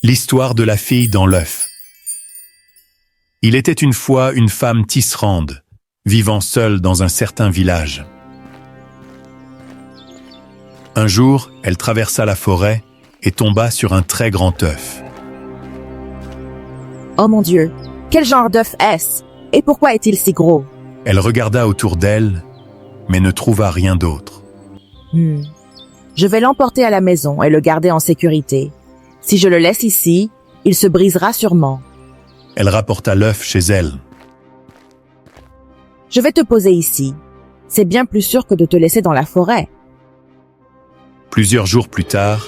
L'histoire de la fille dans l'œuf. Il était une fois une femme tisserande, vivant seule dans un certain village. Un jour, elle traversa la forêt et tomba sur un très grand œuf. Oh mon Dieu, quel genre d'œuf est-ce? Et pourquoi est-il si gros? Elle regarda autour d'elle, mais ne trouva rien d'autre. Je vais l'emporter à la maison et le garder en sécurité. Si je le laisse ici, il se brisera sûrement. Elle rapporta l'œuf chez elle. Je vais te poser ici. C'est bien plus sûr que de te laisser dans la forêt. Plusieurs jours plus tard,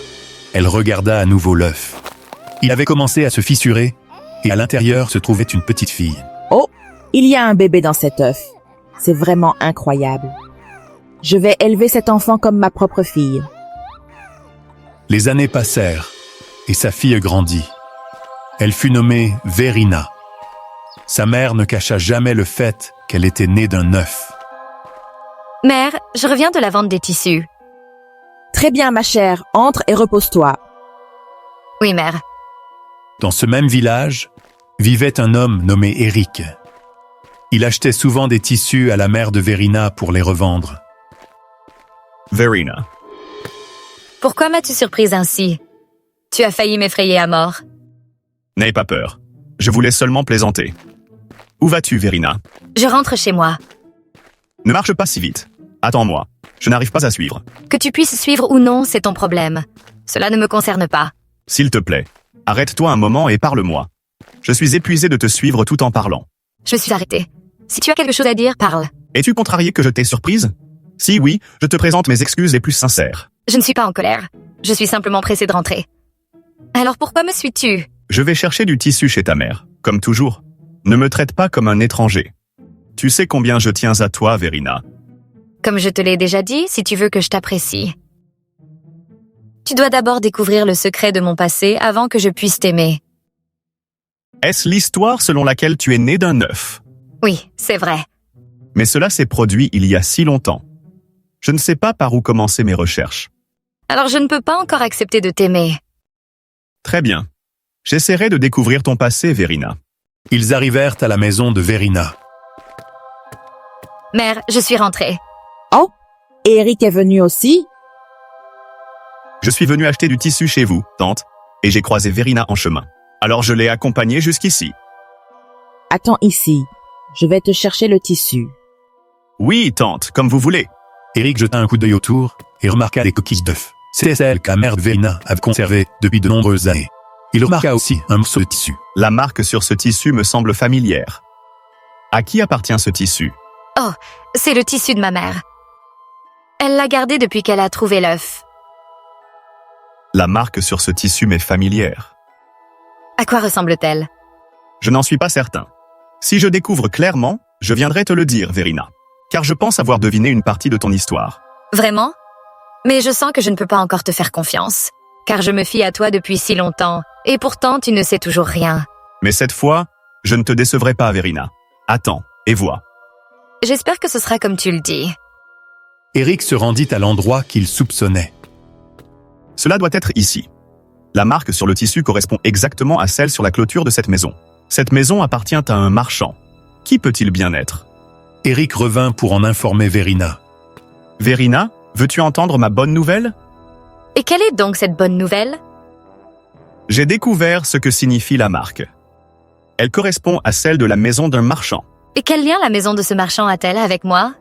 elle regarda à nouveau l'œuf. Il avait commencé à se fissurer et à l'intérieur se trouvait une petite fille. Oh, il y a un bébé dans cet œuf. C'est vraiment incroyable. Je vais élever cet enfant comme ma propre fille. Les années passèrent et sa fille grandit. Elle fut nommée Verina. Sa mère ne cacha jamais le fait qu'elle était née d'un œuf. Mère, je reviens de la vente des tissus. Très bien, ma chère, entre et repose-toi. Oui, mère. Dans ce même village, vivait un homme nommé Eric. Il achetait souvent des tissus à la mère de Verina pour les revendre. Verina. Pourquoi m'as-tu surprise ainsi? Tu as failli m'effrayer à mort. N'aie pas peur. Je voulais seulement plaisanter. Où vas-tu, Verina? Je rentre chez moi. Ne marche pas si vite. Attends-moi. Je n'arrive pas à suivre. Que tu puisses suivre ou non, c'est ton problème. Cela ne me concerne pas. S'il te plaît, arrête-toi un moment et parle-moi. Je suis épuisé de te suivre tout en parlant. Je suis arrêtée. Si tu as quelque chose à dire, parle. Es-tu contrarié que je t'ai surprise? Si oui, je te présente mes excuses les plus sincères. Je ne suis pas en colère. Je suis simplement pressée de rentrer. Alors pourquoi me suis-tu? Je vais chercher du tissu chez ta mère, comme toujours. Ne me traite pas comme un étranger. Tu sais combien je tiens à toi, Verina. Comme je te l'ai déjà dit, si tu veux que je t'apprécie. Tu dois d'abord découvrir le secret de mon passé avant que je puisse t'aimer. Est-ce l'histoire selon laquelle tu es né d'un œuf? Oui, c'est vrai. Mais cela s'est produit il y a si longtemps. Je ne sais pas par où commencer mes recherches. Alors je ne peux pas encore accepter de t'aimer. Très bien. J'essaierai de découvrir ton passé, Verina. Ils arrivèrent à la maison de Verina. Mère, je suis rentrée. Oh, et Eric est venu aussi? Je suis venu acheter du tissu chez vous, tante, et j'ai croisé Verina en chemin. Alors je l'ai accompagnée jusqu'ici. Attends ici. Je vais te chercher le tissu. Oui, tante, comme vous voulez. Eric jeta un coup d'œil autour et remarqua des coquilles d'œufs. C'était celles que la mère de Verina avait conservées depuis de nombreuses années. Il remarqua aussi un morceau de tissu. La marque sur ce tissu me semble familière. À qui appartient ce tissu? Oh, c'est le tissu de ma mère. Elle l'a gardé depuis qu'elle a trouvé l'œuf. La marque sur ce tissu m'est familière. À quoi ressemble-t-elle? Je n'en suis pas certain. Si je découvre clairement, je viendrai te le dire, Verina. Car je pense avoir deviné une partie de ton histoire. Vraiment? Mais je sens que je ne peux pas encore te faire confiance. Car je me fie à toi depuis si longtemps. Et pourtant, tu ne sais toujours rien. Mais cette fois, je ne te décevrai pas, Verina. Attends, et vois. J'espère que ce sera comme tu le dis. Eric se rendit à l'endroit qu'il soupçonnait. Cela doit être ici. La marque sur le tissu correspond exactement à celle sur la clôture de cette maison. Cette maison appartient à un marchand. Qui peut-il bien être? Eric revint pour en informer Verina. Verina, veux-tu entendre ma bonne nouvelle? Et quelle est donc cette bonne nouvelle? J'ai découvert ce que signifie la marque. Elle correspond à celle de la maison d'un marchand. Et quel lien la maison de ce marchand a-t-elle avec moi?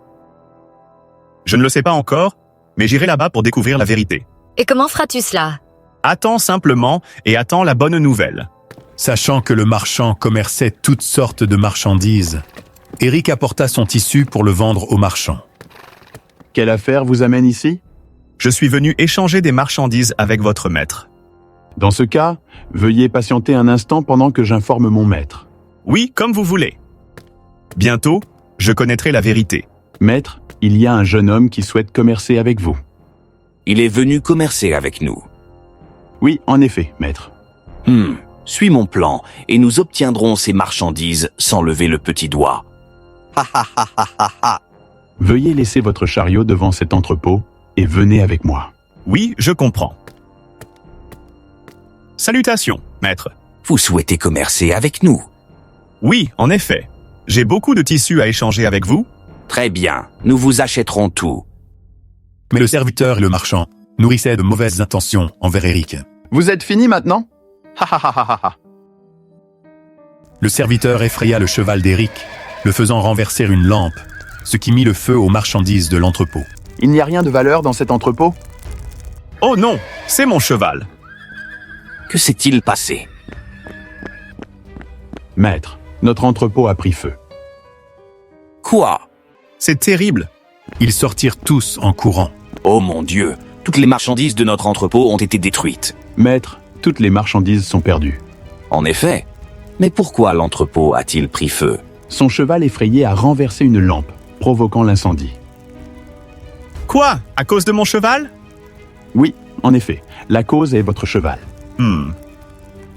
Je ne le sais pas encore, mais j'irai là-bas pour découvrir la vérité. Et comment feras-tu cela? Attends simplement et attends la bonne nouvelle. Sachant que le marchand commerçait toutes sortes de marchandises, Eric apporta son tissu pour le vendre au marchand. Quelle affaire vous amène ici? Je suis venu échanger des marchandises avec votre maître. Dans ce cas, veuillez patienter un instant pendant que j'informe mon maître. Oui, comme vous voulez. Bientôt, je connaîtrai la vérité. Maître, il y a un jeune homme qui souhaite commercer avec vous. Il est venu commercer avec nous. Oui, en effet, maître. Suis mon plan et nous obtiendrons ces marchandises sans lever le petit doigt. Ha ha ha ha ha ha. Veuillez laisser votre chariot devant cet entrepôt et venez avec moi. Oui, je comprends. Salutations. Maître. Vous souhaitez commercer avec nous? Oui, en effet. J'ai beaucoup de tissus à échanger avec vous. Très bien, nous vous achèterons tout. Mais le serviteur et le marchand nourrissaient de mauvaises intentions envers Eric. Vous êtes fini maintenant? Ha ha ha ha ha. Le serviteur effraya le cheval d'Eric, le faisant renverser une lampe, ce qui mit le feu aux marchandises de l'entrepôt. Il n'y a rien de valeur dans cet entrepôt? Oh non, c'est mon cheval. Que s'est-il passé? Maître, notre entrepôt a pris feu. Quoi? C'est terrible. Ils sortirent tous en courant. Oh mon Dieu, toutes les marchandises de notre entrepôt ont été détruites. Maître, toutes les marchandises sont perdues. En effet. Mais pourquoi l'entrepôt a-t-il pris feu? Son cheval effrayé a renversé une lampe, provoquant l'incendie. Quoi? À cause de mon cheval? Oui, en effet, la cause est votre cheval.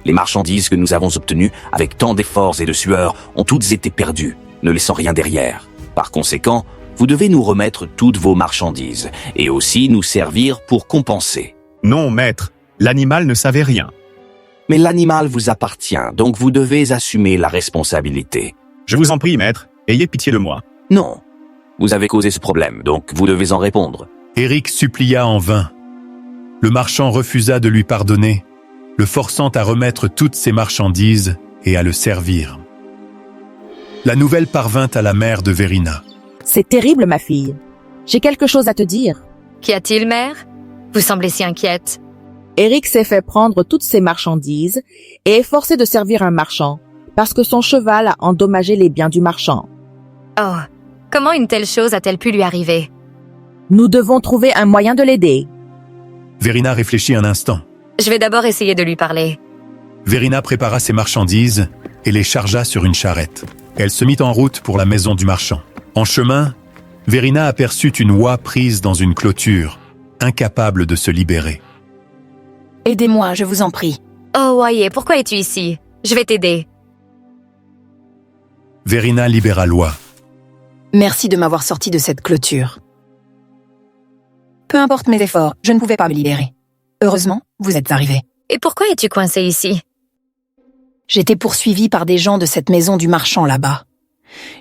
Les marchandises que nous avons obtenues avec tant d'efforts et de sueur ont toutes été perdues, ne laissant rien derrière. Par conséquent, vous devez nous remettre toutes vos marchandises et aussi nous servir pour compenser. Non, maître. L'animal ne savait rien. Mais l'animal vous appartient, donc vous devez assumer la responsabilité. Je vous en prie, maître. Ayez pitié de moi. Non. Vous avez causé ce problème, donc vous devez en répondre. Eric supplia en vain. Le marchand refusa de lui pardonner, le forçant à remettre toutes ses marchandises et à le servir. La nouvelle parvint à la mère de Verina. C'est terrible, ma fille. J'ai quelque chose à te dire. Qu'y a-t-il, mère? Vous semblez si inquiète. Eric s'est fait prendre toutes ses marchandises et est forcé de servir un marchand parce que son cheval a endommagé les biens du marchand. Oh, comment une telle chose a-t-elle pu lui arriver? Nous devons trouver un moyen de l'aider. Verina réfléchit un instant. Je vais d'abord essayer de lui parler. Verina prépara ses marchandises et les chargea sur une charrette. Elle se mit en route pour la maison du marchand. En chemin, Verina aperçut une oie prise dans une clôture, incapable de se libérer. Aidez-moi, je vous en prie. Oh, Oyer, pourquoi es-tu ici? Je vais t'aider. Verina libéra l'oie. Merci de m'avoir sorti de cette clôture. Peu importe mes efforts, je ne pouvais pas me libérer. Heureusement, vous êtes arrivés. Et pourquoi es-tu coincé ici? J'étais poursuivie par des gens de cette maison du marchand là-bas.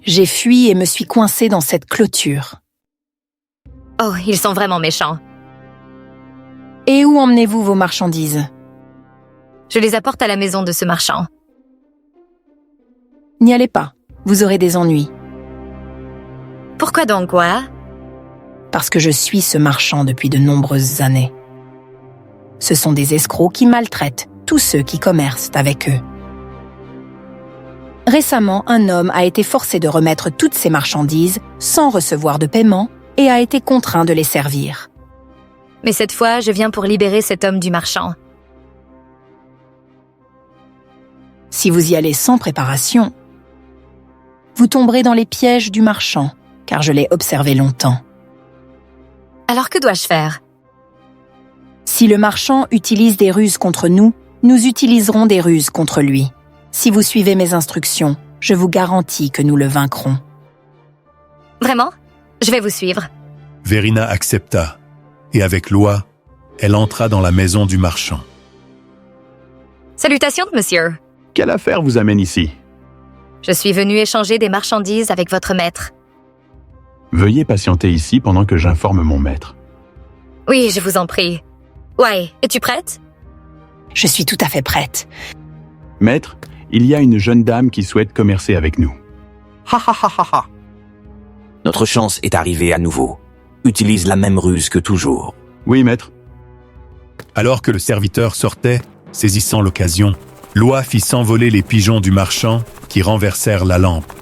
J'ai fui et me suis coincée dans cette clôture. Oh, ils sont vraiment méchants. Et où emmenez-vous vos marchandises? Je les apporte à la maison de ce marchand. N'y allez pas, vous aurez des ennuis. Pourquoi donc, quoi? Parce que je suis ce marchand depuis de nombreuses années. Ce sont des escrocs qui maltraitent tous ceux qui commercent avec eux. Récemment, un homme a été forcé de remettre toutes ses marchandises sans recevoir de paiement et a été contraint de les servir. Mais cette fois, je viens pour libérer cet homme du marchand. Si vous y allez sans préparation, vous tomberez dans les pièges du marchand, car je l'ai observé longtemps. Alors que dois-je faire? Si le marchand utilise des ruses contre nous, nous utiliserons des ruses contre lui. Si vous suivez mes instructions, je vous garantis que nous le vaincrons. Vraiment? Je vais vous suivre. Verina accepta, et avec l'oie, elle entra dans la maison du marchand. Salutations, monsieur. Quelle affaire vous amène ici? Je suis venu échanger des marchandises avec votre maître. Veuillez patienter ici pendant que j'informe mon maître. Oui, je vous en prie. Ouais, es-tu prête? Je suis tout à fait prête. Maître, il y a une jeune dame qui souhaite commercer avec nous. Ha ha ha ha ha. Notre chance est arrivée à nouveau. Utilise la même ruse que toujours. Oui, maître. Alors que le serviteur sortait, saisissant l'occasion, l'oie fit s'envoler les pigeons du marchand qui renversèrent la lampe.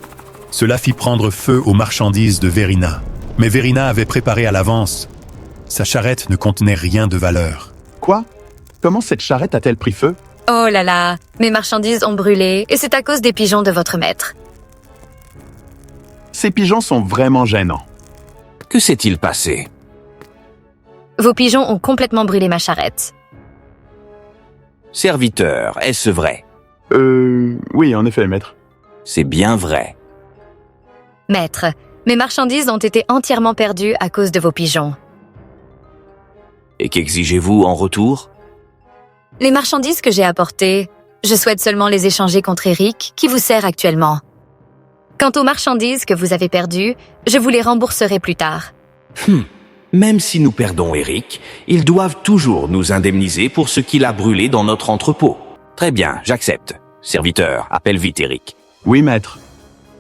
Cela fit prendre feu aux marchandises de Verina. Mais Verina avait préparé à l'avance. Sa charrette ne contenait rien de valeur. Quoi? Comment cette charrette a-t-elle pris feu? Oh là là, mes marchandises ont brûlé et c'est à cause des pigeons de votre maître. Ces pigeons sont vraiment gênants. Que s'est-il passé? Vos pigeons ont complètement brûlé ma charrette. Serviteur, est-ce vrai? Oui, en effet, maître. C'est bien vrai. Maître, mes marchandises ont été entièrement perdues à cause de vos pigeons. Et qu'exigez-vous en retour? Les marchandises que j'ai apportées, Je souhaite seulement les échanger contre Eric, qui vous sert actuellement. Quant aux marchandises que vous avez perdues, je vous les rembourserai plus tard. Même si nous perdons Eric, ils doivent toujours nous indemniser pour ce qu'il a brûlé dans notre entrepôt. Très bien, j'accepte. Serviteur, appelle vite Eric. Oui, maître.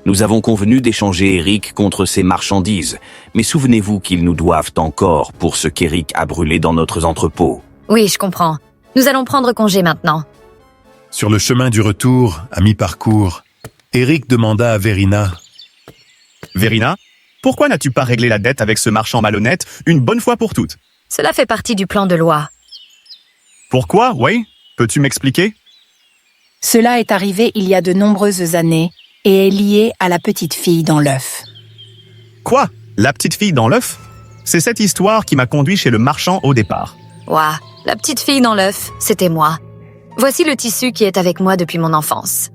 Nous avons convenu d'échanger Eric contre ses marchandises, mais souvenez-vous qu'ils nous doivent encore pour ce qu'Eric a brûlé dans notre entrepôt. Oui, je comprends. Nous allons prendre congé maintenant. Sur le chemin du retour, à mi-parcours, Eric demanda à Verina « Verina, pourquoi n'as-tu pas réglé la dette avec ce marchand malhonnête une bonne fois pour toutes ?»« Cela fait partie du plan de loi. Pourquoi, oui? Peux-tu m'expliquer ?» Cela est arrivé il y a de nombreuses années et est lié à la petite fille dans l'œuf. Quoi? La petite fille dans l'œuf? C'est cette histoire qui m'a conduit chez le marchand au départ. Ouah, la petite fille dans l'œuf, c'était moi. Voici le tissu qui est avec moi depuis mon enfance.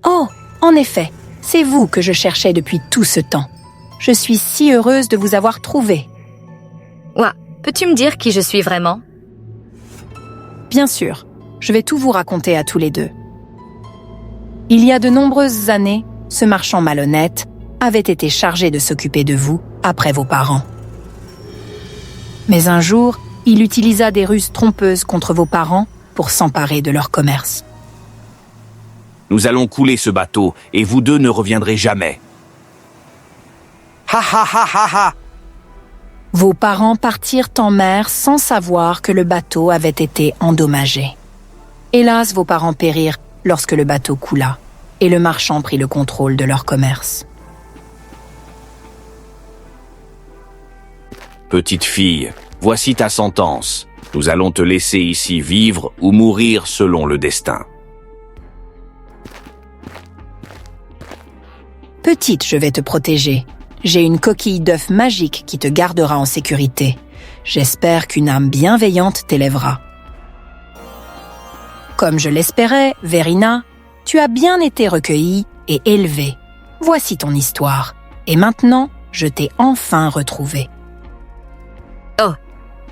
Oh, en effet, c'est vous que je cherchais depuis tout ce temps. Je suis si heureuse de vous avoir trouvé. Ouah, peux-tu me dire qui je suis vraiment? Bien sûr, je vais tout vous raconter à tous les deux. Il y a de nombreuses années, ce marchand malhonnête avait été chargé de s'occuper de vous après vos parents. Mais un jour, il utilisa des ruses trompeuses contre vos parents pour s'emparer de leur commerce. Nous allons couler ce bateau et vous deux ne reviendrez jamais. Ha ha ha ha ha! Vos parents partirent en mer sans savoir que le bateau avait été endommagé. Hélas, vos parents périrent lorsque le bateau coula et le marchand prit le contrôle de leur commerce. Petite fille, voici ta sentence. Nous allons te laisser ici vivre ou mourir selon le destin. Petite, je vais te protéger. J'ai une coquille d'œuf magique qui te gardera en sécurité. J'espère qu'une âme bienveillante t'élèvera. Comme je l'espérais, Verina, tu as bien été recueillie et élevée. Voici ton histoire. Et maintenant, je t'ai enfin retrouvée. Oh,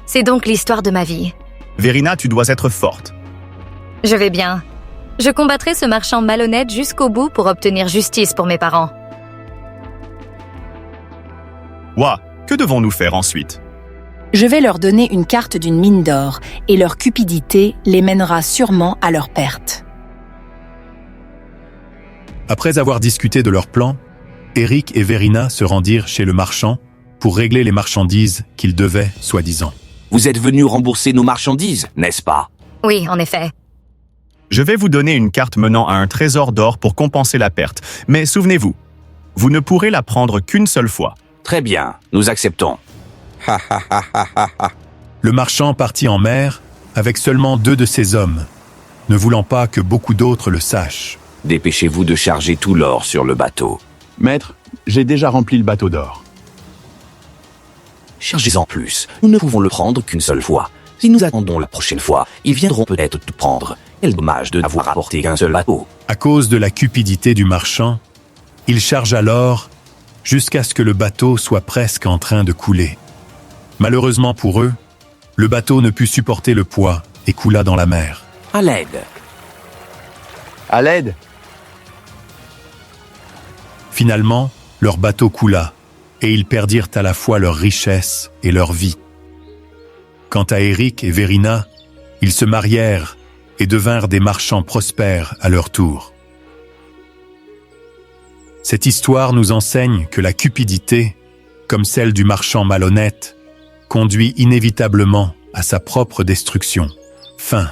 c'est donc l'histoire de ma vie. Verina, tu dois être forte. Je vais bien. Je combattrai ce marchand malhonnête jusqu'au bout pour obtenir justice pour mes parents. Ouah, que devons-nous faire ensuite? Je vais leur donner une carte d'une mine d'or et leur cupidité les mènera sûrement à leur perte. Après avoir discuté de leur plan, Eric et Verina se rendirent chez le marchand pour régler les marchandises qu'ils devaient, soi-disant. Vous êtes venus rembourser nos marchandises, n'est-ce pas? Oui, en effet. Je vais vous donner une carte menant à un trésor d'or pour compenser la perte. Mais souvenez-vous, vous ne pourrez la prendre qu'une seule fois. Très bien, nous acceptons. Le marchand partit en mer avec seulement 2 de ses hommes, ne voulant pas que beaucoup d'autres le sachent. Dépêchez-vous de charger tout l'or sur le bateau. Maître, j'ai déjà rempli le bateau d'or. Chargez-en plus, nous ne pouvons le prendre qu'une seule fois. Si nous attendons la prochaine fois, ils viendront peut-être tout prendre. Quel dommage de n'avoir apporté qu'un seul bateau. À cause de la cupidité du marchand, il chargea l'or jusqu'à ce que le bateau soit presque en train de couler. Malheureusement pour eux, le bateau ne put supporter le poids et coula dans la mer. À l'aide. À l'aide! Finalement, leur bateau coula, et ils perdirent à la fois leur richesse et leur vie. Quant à Eric et Verina, ils se marièrent et devinrent des marchands prospères à leur tour. Cette histoire nous enseigne que la cupidité, comme celle du marchand malhonnête, conduit inévitablement à sa propre destruction. Fin.